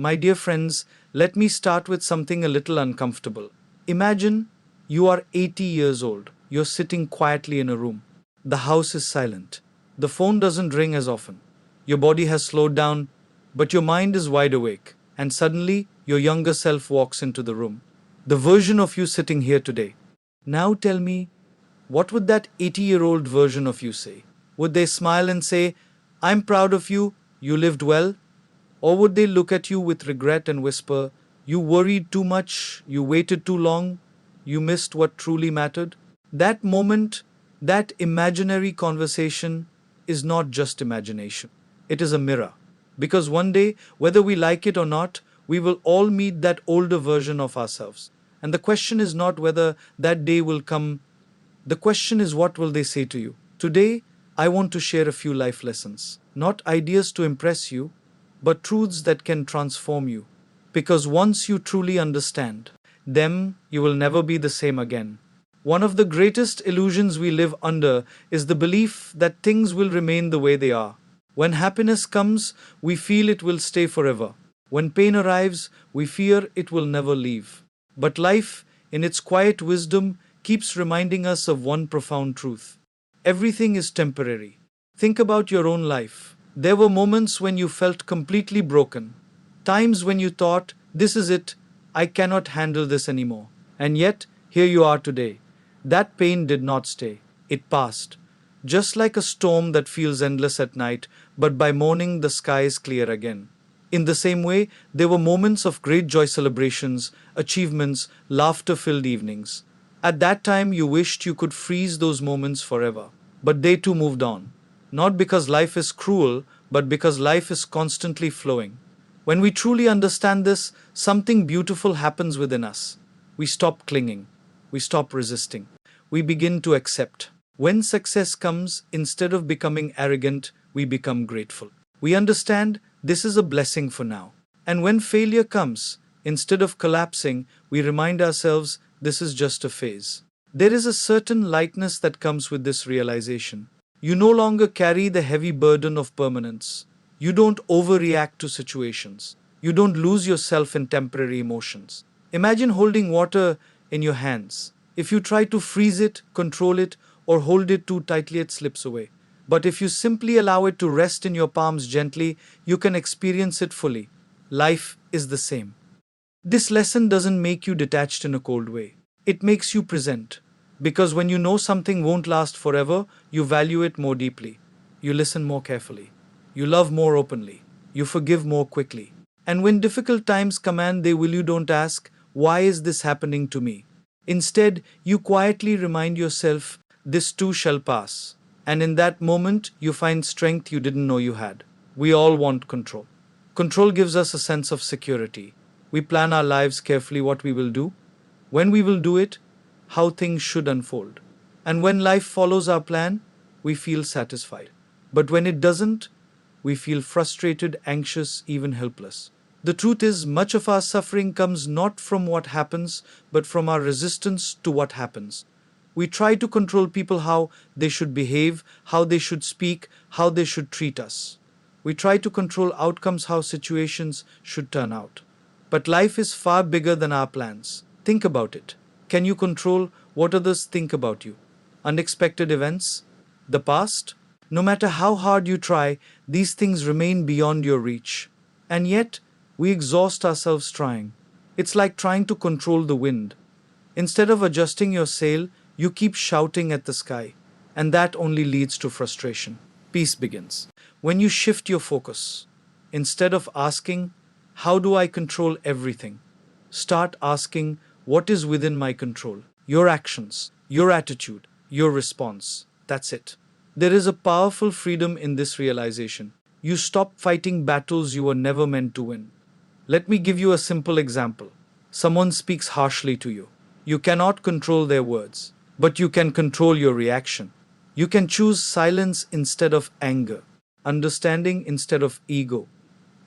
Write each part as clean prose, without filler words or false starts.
My dear friends, let me start with something a little uncomfortable. Imagine you are 80 years old. You're sitting quietly in a room. The house is silent. The phone doesn't ring as often. Your body has slowed down, but your mind is wide awake. And suddenly, your younger self walks into the room. The version of you sitting here today. Now tell me, what would that 80-year-old version of you say? Would they smile and say, I'm proud of you, you lived well? Or would they look at you with regret and whisper, you worried too much, you waited too long, you missed what truly mattered? That moment, that imaginary conversation is not just imagination. It is a mirror. Because one day, whether we like it or not, we will all meet that older version of ourselves. And the question is not whether that day will come, the question is what will they say to you? Today, I want to share a few life lessons, not ideas to impress you, but truths that can transform you. Because once you truly understand them, you will never be the same again. One of the greatest illusions we live under is the belief that things will remain the way they are. When happiness comes, we feel it will stay forever. When pain arrives, we fear it will never leave. But life, in its quiet wisdom, keeps reminding us of one profound truth. Everything is temporary. Think about your own life. There were moments when you felt completely broken, times when you thought, this is it, I cannot handle this anymore. And yet, here you are today. That pain did not stay, it passed. Just like a storm that feels endless at night, but by morning the sky is clear again. In the same way, there were moments of great joy celebrations, achievements, laughter filled evenings. At that time, you wished you could freeze those moments forever. But they too moved on. Not because life is cruel, but because life is constantly flowing. When we truly understand this, something beautiful happens within us. We stop clinging. We stop resisting. We begin to accept. When success comes, instead of becoming arrogant, we become grateful. We understand this is a blessing for now. And when failure comes, instead of collapsing, we remind ourselves this is just a phase. There is a certain lightness that comes with this realization. You no longer carry the heavy burden of permanence. You don't overreact to situations. You don't lose yourself in temporary emotions. Imagine holding water in your hands. If you try to freeze it, control it, or hold it too tightly, it slips away. But if you simply allow it to rest in your palms gently, you can experience it fully. Life is the same. This lesson doesn't make you detached in a cold way. It makes you present. Because when you know something won't last forever, you value it more deeply. You listen more carefully. You love more openly. You forgive more quickly. And when difficult times come and they will, you don't ask, why is this happening to me? Instead, you quietly remind yourself, this too shall pass. And in that moment, you find strength you didn't know you had. We all want control. Control gives us a sense of security. We plan our lives carefully, what we will do, when we will do it, how things should unfold. And when life follows our plan, we feel satisfied. But when it doesn't, we feel frustrated, anxious, even helpless. The truth is, much of our suffering comes not from what happens, but from our resistance to what happens. We try to control people, how they should behave, how they should speak, how they should treat us. We try to control outcomes, how situations should turn out. But life is far bigger than our plans. Think about it. Can you control what others think about you? Unexpected events? The past? No matter how hard you try, these things remain beyond your reach. And yet, we exhaust ourselves trying. It's like trying to control the wind. Instead of adjusting your sail, you keep shouting at the sky. And that only leads to frustration. Peace begins when you shift your focus. Instead of asking, how do I control everything? Start asking, what is within my control? Your actions, your attitude, your response. That's it. There is a powerful freedom in this realization. You stop fighting battles you were never meant to win. Let me give you a simple example. Someone speaks harshly to you. You cannot control their words, but you can control your reaction. You can choose silence instead of anger, understanding instead of ego.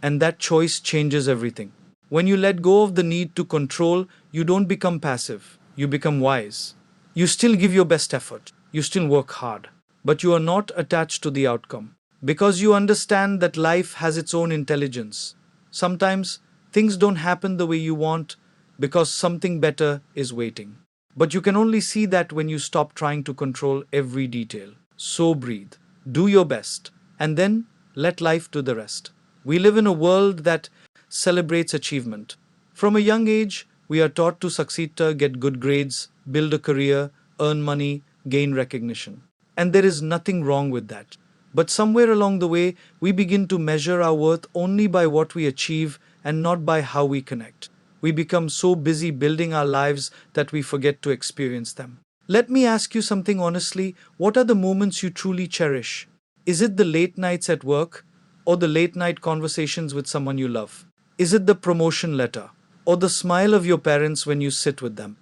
And that choice changes everything. When you let go of the need to control, you don't become passive, you become wise. You still give your best effort, you still work hard, but you are not attached to the outcome. Because you understand that life has its own intelligence. Sometimes Things don't happen the way you want because something better is waiting. But you can only see that when you stop trying to control every detail. So breathe, do your best, and then let life do the rest. We live in a world that celebrates achievement. From a young age, we are taught to succeed, to get good grades, build a career, earn money, gain recognition. And there is nothing wrong with that. But somewhere along the way, we begin to measure our worth only by what we achieve and not by how we connect. We become so busy building our lives that we forget to experience them. Let me ask you something honestly. What are the moments you truly cherish? Is it the late nights at work or the late night conversations with someone you love? Is it the promotion letter or the smile of your parents when you sit with them?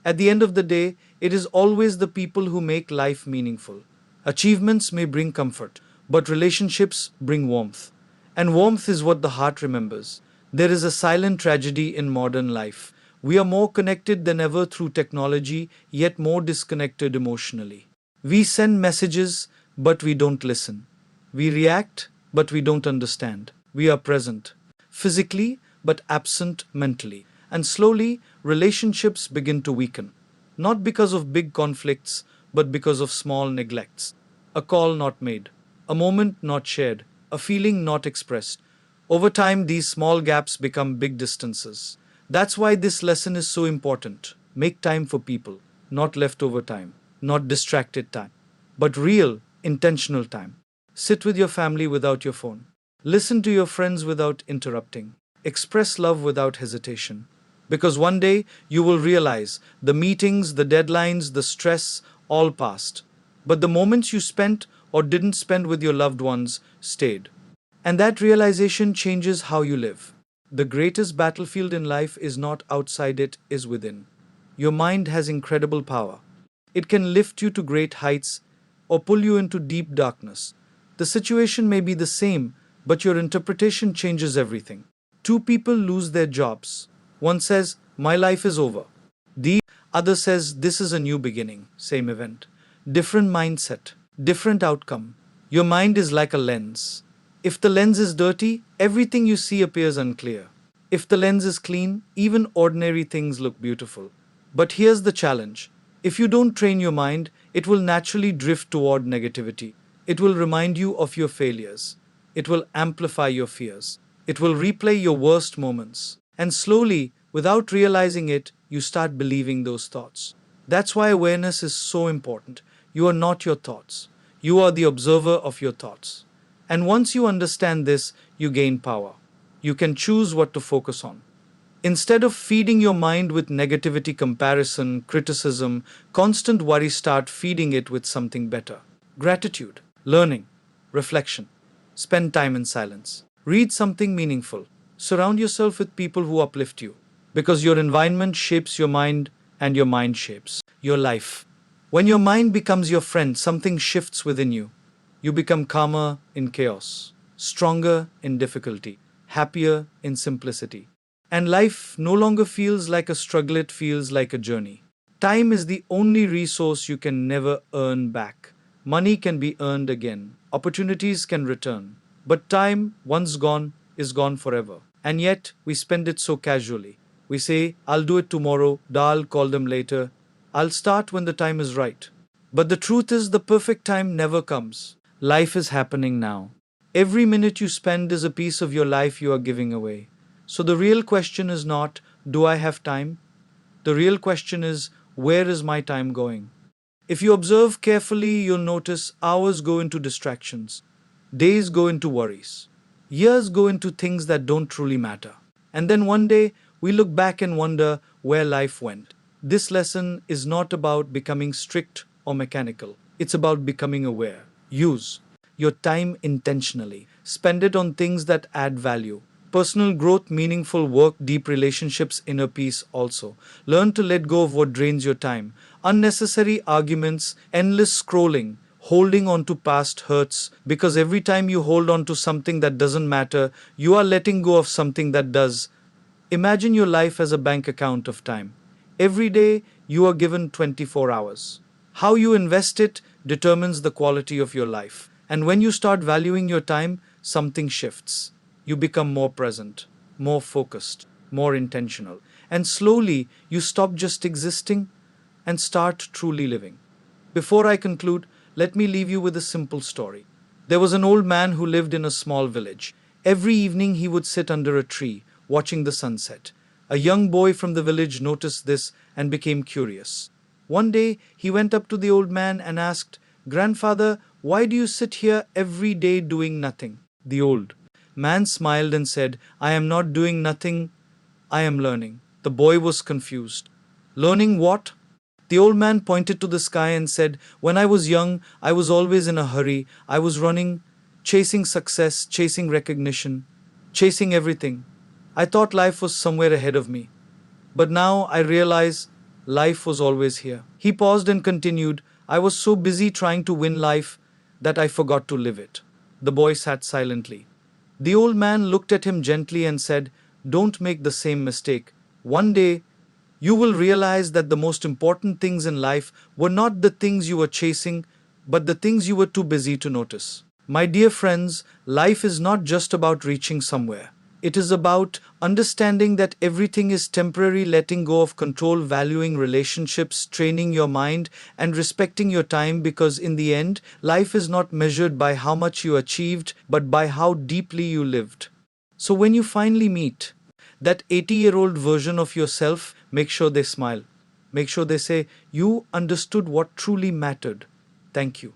At the end of the day, it is always the people who make life meaningful. Achievements may bring comfort, but relationships bring warmth. And warmth is what the heart remembers. There is a silent tragedy in modern life. We are more connected than ever through technology, yet more disconnected emotionally. We send messages, but we don't listen. We react, but we don't understand. We are present physically, but absent mentally. And slowly, relationships begin to weaken. Not because of big conflicts, but because of small neglects. A call not made, a moment not shared, a feeling not expressed. Over time, these small gaps become big distances. That's why this lesson is so important. Make time for people, not leftover time, not distracted time, but real, intentional time. Sit with your family without your phone. Listen to your friends without interrupting. Express love without hesitation. Because one day you will realize the meetings, the deadlines, the stress all passed. But the moments you spent or didn't spend with your loved ones stayed. And that realization changes how you live. The greatest battlefield in life is not outside, it is within. Your mind has incredible power. It can lift you to great heights or pull you into deep darkness. The situation may be the same, but your interpretation changes everything. Two people lose their jobs. One says, "My life is over." The other says, "This is a new beginning." Same event. Different mindset, different outcome. Your mind is like a lens. If the lens is dirty, everything you see appears unclear. If the lens is clean, even ordinary things look beautiful. But here's the challenge. If you don't train your mind, it will naturally drift toward negativity. It will remind you of your failures. It will amplify your fears. It will replay your worst moments. And slowly, without realizing it, you start believing those thoughts. That's why awareness is so important. You are not your thoughts. You are the observer of your thoughts. And once you understand this, you gain power. You can choose what to focus on. Instead of feeding your mind with negativity, comparison, criticism, constant worry, start feeding it with something better. Gratitude, learning, reflection. Spend time in silence. Read something meaningful. Surround yourself with people who uplift you. Because your environment shapes your mind and your mind shapes your life. When your mind becomes your friend, something shifts within you. You become calmer in chaos, stronger in difficulty, happier in simplicity. And life no longer feels like a struggle, it feels like a journey. Time is the only resource you can never earn back. Money can be earned again, opportunities can return. But time, once gone, is gone forever. And yet, we spend it so casually. We say, "I'll do it tomorrow, I'll call them later, I'll start when the time is right." But the truth is, the perfect time never comes. Life is happening now. Every minute you spend is a piece of your life you are giving away. So the real question is not, "Do I have time?" The real question is, "Where is my time going?" If you observe carefully, you'll notice hours go into distractions, days go into worries, years go into things that don't truly matter. And then one day, we look back and wonder where life went. This lesson is not about becoming strict or mechanical. It's about becoming aware. Use your time intentionally. Spend it on things that add value. Personal growth, meaningful work, deep relationships, inner peace also. Learn to let go of what drains your time. Unnecessary arguments, endless scrolling, holding on to past hurts, because every time you hold on to something that doesn't matter, you are letting go of something that does. Imagine your life as a bank account of time. Every day you are given 24 hours. How you invest it determines the quality of your life. And when you start valuing your time, something shifts. You become more present, more focused, more intentional. And slowly, you stop just existing and start truly living. Before I conclude, let me leave you with a simple story. There was an old man who lived in a small village. Every evening he would sit under a tree, watching the sunset. A young boy from the village noticed this and became curious. One day he went up to the old man and asked, "Grandfather, why do you sit here every day doing nothing?" The old man smiled and said, "I am not doing nothing, I am learning." The boy was confused. "Learning what?" The old man pointed to the sky and said, "When I was young, I was always in a hurry. I was running, chasing success, chasing recognition, chasing everything. I thought life was somewhere ahead of me. But now I realize life was always here." He paused and continued, "I was so busy trying to win life that I forgot to live it." The boy sat silently. The old man looked at him gently and said, "Don't make the same mistake. One day, you will realize that the most important things in life were not the things you were chasing, but the things you were too busy to notice." My dear friends, life is not just about reaching somewhere. It is about understanding that everything is temporary, letting go of control, valuing relationships, training your mind, and respecting your time, because in the end, life is not measured by how much you achieved, but by how deeply you lived. So when you finally meet that 80-year-old version of yourself, make sure they smile. Make sure they say, "You understood what truly mattered. Thank you."